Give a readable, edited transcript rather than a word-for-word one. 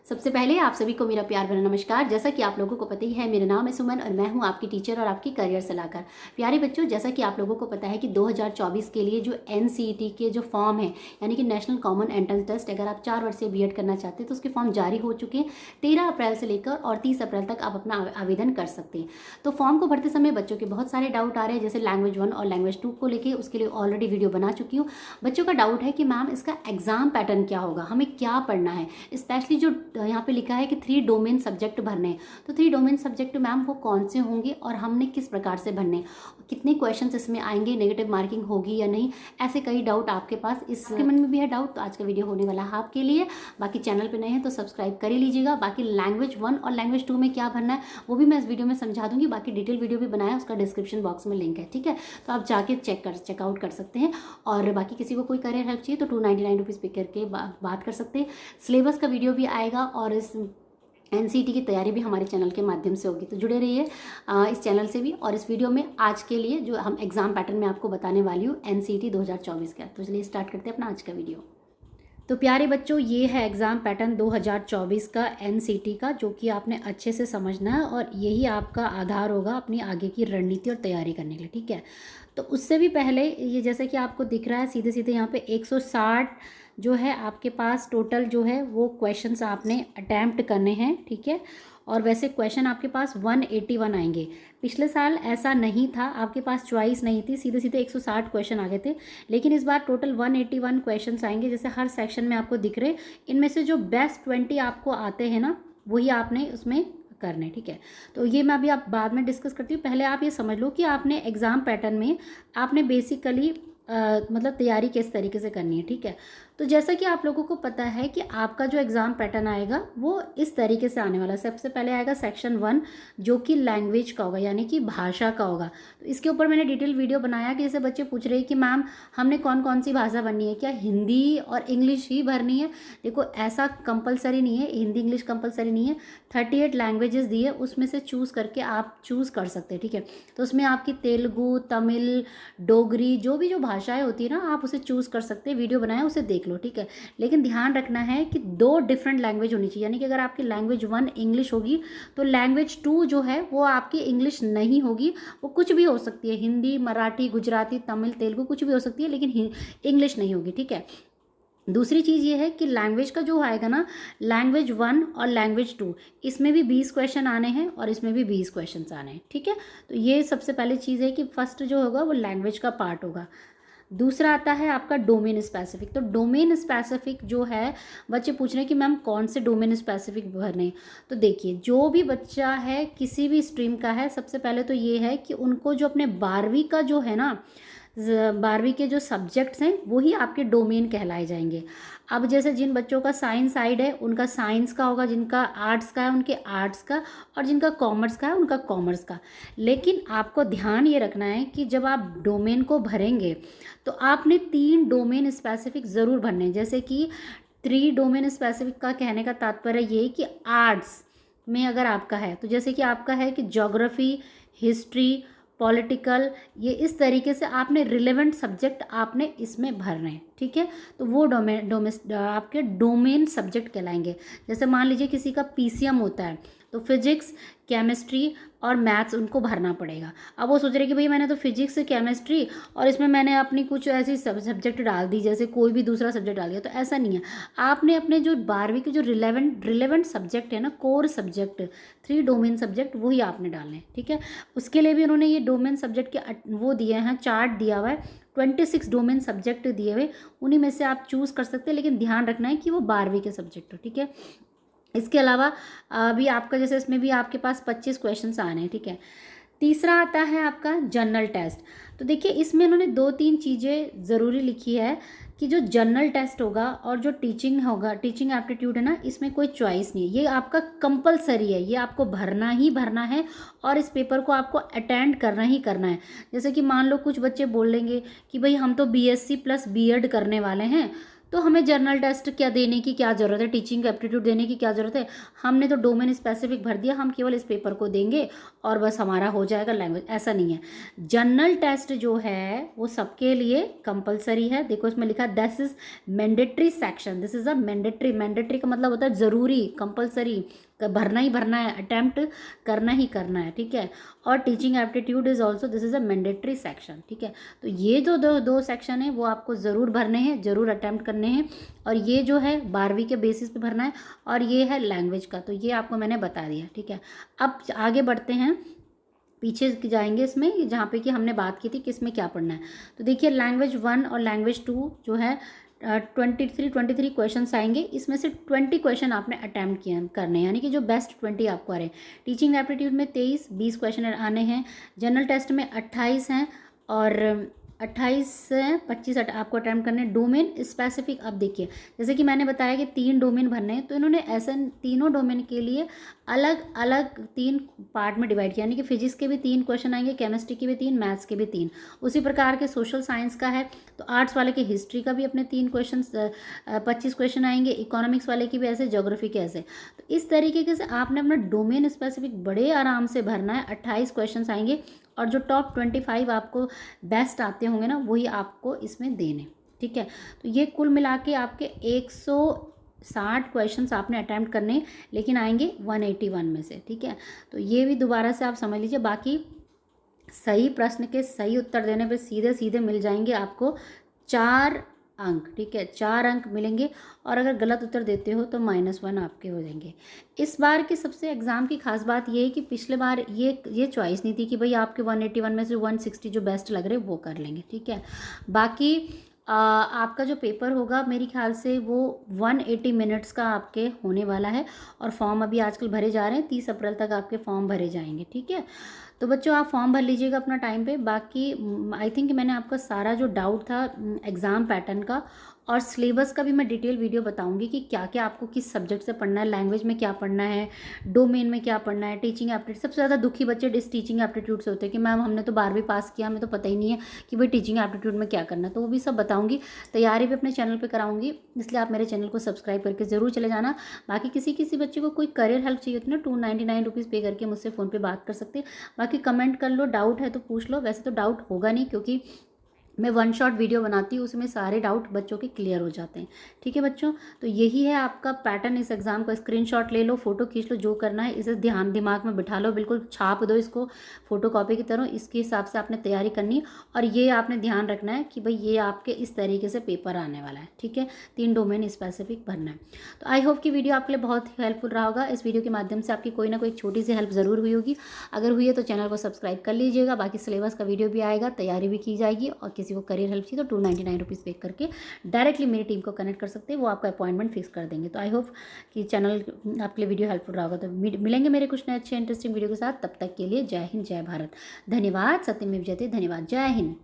सबसे पहले आप सभी को मेरा प्यार भरा नमस्कार। जैसा कि आप लोगों को पता ही है, मेरा नाम है सुमन और मैं हूं आपकी टीचर और आपकी करियर सलाहकार। प्यारे बच्चों, जैसा कि आप लोगों को पता है कि 2024 के लिए जो NCET के जो फॉर्म है यानी कि नेशनल कॉमन एंट्रेंस टेस्ट, अगर आप 4 वर्षीय बीएड करना चाहते हैं तो उसके फॉर्म जारी हो चुके हैं। 13 अप्रैल से लेकर और 30 अप्रैल तक आप अपना आवेदन कर सकते हैं। तो फॉर्म को भरते समय बच्चों के बहुत सारे डाउट आ रहे हैं, जैसे लैंग्वेज 1 और लैंग्वेज 2 को लेकर। उसके लिए ऑलरेडी वीडियो बना चुकी हूँ। बच्चों का डाउट है कि मैम इसका एग्जाम पैटर्न क्या होगा, हमें क्या पढ़ना है, स्पेशली जो यहाँ पे लिखा है कि 3 डोमेन सब्जेक्ट भरने हैं। तो 3 डोमेन सब्जेक्ट मैम वो कौन से होंगे और हमने किस प्रकार से भरने, कितने क्वेश्चंस इसमें आएंगे, नेगेटिव मार्किंग होगी या नहीं, ऐसे कई डाउट आपके पास, इसके मन में भी है डाउट। तो आज का वीडियो होने वाला है आपके लिए। बाकी चैनल पे नए हैं तो सब्सक्राइब कर ही लीजिएगा। बाकी लैंग्वेज 1 और लैंग्वेज 2 में क्या भरना है वो भी मैं इस वीडियो में समझा दूंगी। बाकी डिटेल वीडियो भी बनाया, उसका डिस्क्रिप्शन बॉक्स में लिंक है, ठीक है। तो आप जाके चेकआउट कर सकते हैं। और बाकी किसी को कोई करियर हेल्प चाहिए तो 299 रुपीज़ पे करके बात कर सकते हैं। सिलेबस का वीडियो भी आएगा और इस NCET की तैयारी भी हमारे चैनल के माध्यम से होगी। तो जुड़े रहिए इस चैनल से भी। और इस वीडियो में आज के लिए जो हम एग्जाम पैटर्न में आपको बताने वाली हूँ NCET 2024 का। तो चलिए स्टार्ट करते हैं अपना आज का वीडियो। तो प्यारे बच्चों, ये है एग्ज़ाम पैटर्न 2024 का NCET का, जो कि आपने अच्छे से समझना है और यही आपका आधार होगा अपनी आगे की रणनीति और तैयारी करने के लिए, ठीक है। तो उससे भी पहले ये जैसे कि आपको दिख रहा है सीधे सीधे यहाँ पे 160 जो है आपके पास टोटल जो है वो क्वेश्चंस आपने अटैम्प्ट करने हैं, ठीक है। और वैसे क्वेश्चन आपके पास 181 आएंगे। पिछले साल ऐसा नहीं था, आपके पास चॉइस नहीं थी, सीधे सीधे 160 क्वेश्चन आ गए थे। लेकिन इस बार टोटल 181 क्वेश्चंस आएंगे, जैसे हर सेक्शन में आपको दिख रहे। इनमें से जो बेस्ट 20 आपको आते हैं ना, वही आपने उसमें करने, ठीक है। तो ये मैं अभी आप बाद में डिस्कस करती हूँ। पहले आप ये समझ लो कि आपने एग्ज़ाम पैटर्न में आपने बेसिकली मतलब तैयारी किस तरीके से करनी है, ठीक है। तो जैसा कि आप लोगों को पता है कि आपका जो एग्ज़ाम पैटर्न आएगा वो इस तरीके से आने वाला है। सबसे पहले आएगा सेक्शन 1 जो कि लैंग्वेज का होगा, यानी कि भाषा का होगा। तो इसके ऊपर मैंने डिटेल वीडियो बनाया कि जैसे बच्चे पूछ रहे हैं कि मैम हमने कौन कौन सी भाषा भरनी है, क्या हिंदी और इंग्लिश ही भरनी है। देखो ऐसा कंपलसरी नहीं है, हिंदी इंग्लिश कंपलसरी नहीं है। 38 लैंग्वेजेस दी है, उसमें से चूज़ करके आप चूज़ कर सकते हैं, ठीक है। तो उसमें आपकी तेलुगु, तमिल, डोगरी, जो भाषाएं होती है ना, आप उसे चूज़ कर सकते हैं। वीडियो बनाया उसे देख लो, ठीक है। लेकिन ध्यान रखना है कि 2 डिफरेंट लैंग्वेज होनी चाहिए, यानी कि अगर आपकी लैंग्वेज 1 इंग्लिश होगी तो लैंग्वेज 2 जो है वो आपकी इंग्लिश नहीं होगी। वो कुछ भी हो सकती है, हिंदी, मराठी, गुजराती, तमिल, तेलुगु, कुछ भी हो सकती है, लेकिन इंग्लिश नहीं होगी, ठीक है। दूसरी चीज़ ये है कि लैंग्वेज का जो आएगा ना, लैंग्वेज 1 और लैंग्वेज 2, इसमें भी 20 क्वेश्चन आने हैं और इसमें भी 20 क्वेश्चन आने हैं, ठीक है। तो ये सबसे पहली चीज़ है कि फर्स्ट जो होगा वो लैंग्वेज का पार्ट होगा। दूसरा आता है आपका डोमेन स्पेसिफिक। तो डोमेन स्पेसिफिक जो है, बच्चे पूछ रहे हैं कि मैम कौन से डोमेन स्पेसिफिक भरने। तो देखिए, जो भी बच्चा है किसी भी स्ट्रीम का है, सबसे पहले तो ये है कि उनको जो अपने 12वीं का जो है ना, 12वीं के जो सब्जेक्ट्स हैं वही आपके डोमेन कहलाए जाएंगे। अब जैसे जिन बच्चों का साइंस साइड है उनका साइंस का होगा, जिनका आर्ट्स का है उनके आर्ट्स का, और जिनका कॉमर्स का है उनका कॉमर्स का। लेकिन आपको ध्यान ये रखना है कि जब आप डोमेन को भरेंगे तो आपने 3 डोमेन स्पेसिफिक ज़रूर भरने हैं। जैसे कि 3 डोमेन स्पेसिफिक का कहने का तात्पर्य ये कि आर्ट्स में अगर आपका है, तो जैसे कि आपका है कि ज्योग्राफी, हिस्ट्री, पॉलिटिकल, ये इस तरीके से आपने रिलेवेंट सब्जेक्ट आपने इसमें भरने हैं, ठीक है। तो वो आपके डोमेन सब्जेक्ट कहलाएंगे। जैसे मान लीजिए किसी का PCM होता है तो फिजिक्स, केमिस्ट्री और मैथ्स उनको भरना पड़ेगा। अब वो सोच रहे कि भाई मैंने तो फिजिक्स, केमिस्ट्री और इसमें मैंने अपनी कुछ ऐसी सब्जेक्ट डाल दी, जैसे कोई भी दूसरा सब्जेक्ट डाल दिया। तो ऐसा नहीं है, आपने अपने जो 12वीं के जो रिलेवेंट सब्जेक्ट है ना, कोर सब्जेक्ट, 3 डोमेन सब्जेक्ट, वही आपने डालने हैं, ठीक है। उसके लिए भी उन्होंने ये डोमेन सब्जेक्ट के वो दिए हैं, चार्ट दिया हुआ है, 26 डोमेन सब्जेक्ट दिए हुए, उन्हीं में से आप चूज़ कर सकते हैं। लेकिन ध्यान रखना है कि वो 12वीं के सब्जेक्ट हो, ठीक है। इसके अलावा अभी आपका जैसे इसमें भी आपके पास 25 क्वेश्चंस आने हैं, ठीक है। तीसरा आता है आपका जनरल टेस्ट। तो देखिए इसमें उन्होंने 2-3 चीज़ें ज़रूरी लिखी है कि जो जनरल टेस्ट होगा और जो टीचिंग होगा, टीचिंग एप्टीट्यूड है ना, इसमें कोई चॉइस नहीं है, ये आपका कंपलसरी है, ये आपको भरना ही भरना है और इस पेपर को आपको अटेंड करना ही करना है। जैसे कि मान लो कुछ बच्चे बोल लेंगे कि भाई हम तो BSc प्लस B.Ed करने वाले हैं, तो हमें जर्नल टेस्ट क्या देने की क्या ज़रूरत है, टीचिंग एप्टीट्यूड देने की क्या ज़रूरत है। हमने तो डोमेन स्पेसिफिक भर दिया, हम केवल इस पेपर को देंगे और बस हमारा हो जाएगा लैंग्वेज, ऐसा नहीं है। जर्नल टेस्ट जो है वो सबके लिए कंपलसरी है। देखो इसमें लिखा this is mandatory section, this is a mandatory. Mandatory का मतलब होता है ज़रूरी, कंपलसरी, भरना ही भरना है, अटैम्प्ट करना ही करना है, ठीक है। और teaching aptitude is also this is a mandatory section, ठीक है। तो ये जो दो सेक्शन है वो आपको ज़रूर भरने हैं, ज़रूर अटैम्प्ट करने हैं। और ये जो है 12वीं के बेसिस पे भरना है, और ये है लैंग्वेज का, तो ये आपको मैंने बता दिया, ठीक है। अब आगे बढ़ते हैं, पीछे जाएंगे इसमें जहाँ पे कि हमने बात की थी कि इसमें क्या पढ़ना है। तो देखिए लैंग्वेज 1 और लैंग्वेज 2 जो है 23 क्वेश्चन आएंगे। इसमें से 20 क्वेश्चन आपने अटैम्प्ट किए करने हैं, यानी कि जो बेस्ट 20 आपको आ रहे हैं। टीचिंग एप्टीट्यूड में 20 क्वेश्चन आने हैं। जनरल टेस्ट में 28 हैं, और 28 से 25 आपको अटैम्प्ट करने हैं। डोमेन स्पेसिफिक, अब देखिए जैसे कि मैंने बताया कि 3 डोमेन भरने हैं, तो इन्होंने ऐसे तीनों डोमेन के लिए अलग अलग 3 पार्ट में डिवाइड किया, यानी कि फिजिक्स के भी 3 क्वेश्चन आएंगे, केमिस्ट्री के भी 3, मैथ्स के भी 3। उसी प्रकार के सोशल साइंस का है तो आर्ट्स वाले के हिस्ट्री का भी अपने 3 क्वेश्चन 25 क्वेश्चन आएंगे, इकोनॉमिक्स वाले की भी ऐसे, ज्योग्राफी के ऐसे। तो इस तरीके से आपने अपना डोमेन स्पेसिफिक बड़े आराम से भरना है। 28 क्वेश्चन आएंगे, और जो टॉप 25 आपको बेस्ट आते होंगे ना, वही आपको इसमें देने, ठीक है। तो ये कुल मिला के आपके 160 क्वेश्चंस आपने अटैम्प्ट करने, लेकिन आएंगे 181 में से, ठीक है। तो ये भी दोबारा से आप समझ लीजिए। बाकी सही प्रश्न के सही उत्तर देने पे सीधे सीधे मिल जाएंगे आपको 4 अंक, ठीक है, 4 अंक मिलेंगे। और अगर गलत उत्तर देते हो तो -1 आपके हो जाएंगे। इस बार की सबसे एग्ज़ाम की खास बात ये है कि पिछले बार ये चॉइस नहीं थी कि भाई आपके 181 में से 160 जो बेस्ट लग रहे वो कर लेंगे, ठीक है। बाकी आपका जो पेपर होगा मेरे ख्याल से वो 180 मिनट्स का आपके होने वाला है, और फॉर्म अभी आजकल भरे जा रहे हैं, 30 अप्रैल तक आपके फॉर्म भरे जाएंगे, ठीक है। तो बच्चों आप फॉर्म भर लीजिएगा अपना टाइम पे। बाकी आई थिंक मैंने आपका सारा जो डाउट था एग्ज़ाम पैटर्न का और सिलेबस का भी मैं डिटेल वीडियो बताऊंगी कि क्या क्या आपको किस सब्जेक्ट से पढ़ना है, लैंग्वेज में क्या पढ़ना है, डोमेन में क्या पढ़ना है, टीचिंग एप्टीट्यूड। सबसे ज़्यादा दुखी बच्चे इस टीचिंग एप्टीट्यूड से होते हैं कि मैम हमने तो 12वीं पास किया, हमें तो पता ही नहीं है कि भाई टीचिंग एप्टीट्यूड में क्या करना है। तो वो भी सब बताऊँगी, तैयारी भी अपने चैनल पर कराऊँगी, इसलिए आप मेरे चैनल को सब्सक्राइब करके ज़रूर चले जाना। बाकी किसी बच्चे को कोई करियर हेल्प चाहिए होती है ना, 299 रुपीज़ पे करके मुझसे फ़ोन पर बात कर सकते हैं। बाकी कमेंट कर लो, डाउट है तो पूछ लो। वैसे तो डाउट होगा नहीं, क्योंकि मैं 1 शॉट वीडियो बनाती हूँ, उसमें सारे डाउट बच्चों के क्लियर हो जाते हैं, ठीक है बच्चों। तो यही है आपका पैटर्न इस एग्ज़ाम का। स्क्रीनशॉट ले लो, फोटो खींच लो, जो करना है इसे दिमाग में बिठा लो, बिल्कुल छाप दो इसको फोटो कॉपी की तरह। इसके हिसाब से आपने तैयारी करनी है, और ये आपने ध्यान रखना है कि भाई ये आपके इस तरीके से पेपर आने वाला है, ठीक है। 3 डोमेन स्पेसिफिक भरना है। तो आई होप कि वीडियो आपके लिए बहुत हेल्पफुल रहा होगा। इस वीडियो के माध्यम से आपकी कोई ना कोई छोटी सी हेल्प ज़रूर हुई होगी। अगर हुई है तो चैनल को सब्सक्राइब कर लीजिएगा। बाकी सिलेबस का वीडियो भी आएगा, तैयारी भी की जाएगी, और किसी को करियर हेल्प चाहिए तो 299 रुपीज़ पे करके डायरेक्टली मेरी टीम को कनेक्ट कर सकते हैं, वो आपका अपॉइंटमेंट फिक्स कर देंगे। तो आई होप कि चैनल आपके लिए वीडियो हेल्पफुल रहा होगा। तो मिलेंगे मेरे कुछ नए अच्छे इंटरेस्टिंग वीडियो के साथ। तब तक के लिए जय हिंद, जय भारत, धन्यवाद। सत्यमेव जयते, धन्यवाद, जय हिंद।